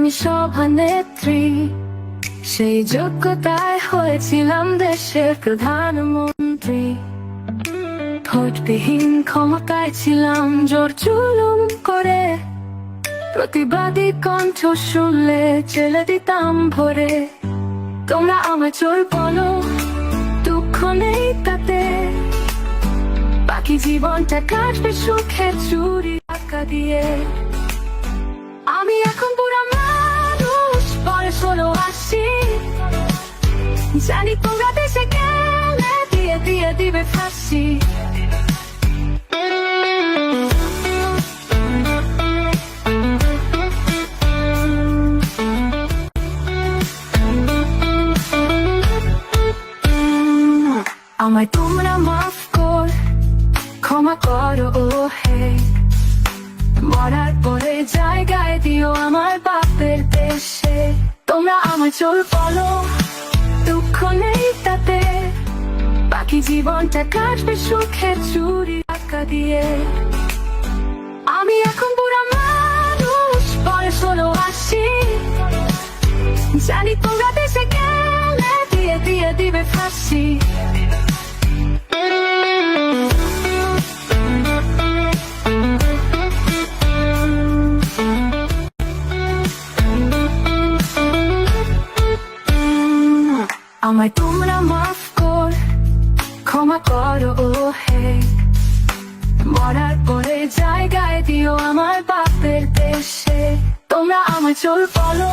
আমি সভানেত্রী, সেই যোগ্যতায় হয়েছিলাম দেশের প্রধানমন্ত্রী। ভোটবিহীন ক্ষমতায় ছিলাম জোর জুলুম করে, প্রতিবাদী কণ্ঠ শুনলে জেলে দিতাম ভরে। তোমরা আমায় চোর বলো, দুঃখ নেই তাতে, বাকি জীবনটা কাটবে সুখে চুরি টাকা দিয়ে। আমি এখন পুরা মানুষ, বয়স হলো 80, জানি তোমরা দেশে গেলে দিয়ে দিয়ে দিবে ফাঁসি। আমায় তোমরা মাফ কর, ক্ষমা করো ও হে, মরার পরে জায়গায় দিও আমার বাপের দেশে। তোমরা আমায় চোর বলো, দুঃখ নেই তাতে, বাকি জীবনটা কাটবে সুখে চুরি টাকা দিয়ে। আমি এখন পুরা মানুষ, বয়স হলো 80, জানি তোমরা দেশে গেলে দিয়ে দিয়ে দিবে ফাঁসি। আমায় তোমরা মাফ কর, ক্ষমা করো ও হে, মরার পরে জায়গায় দিও আমার বাপের দেশে। তোমরা আমায় চোর বলো,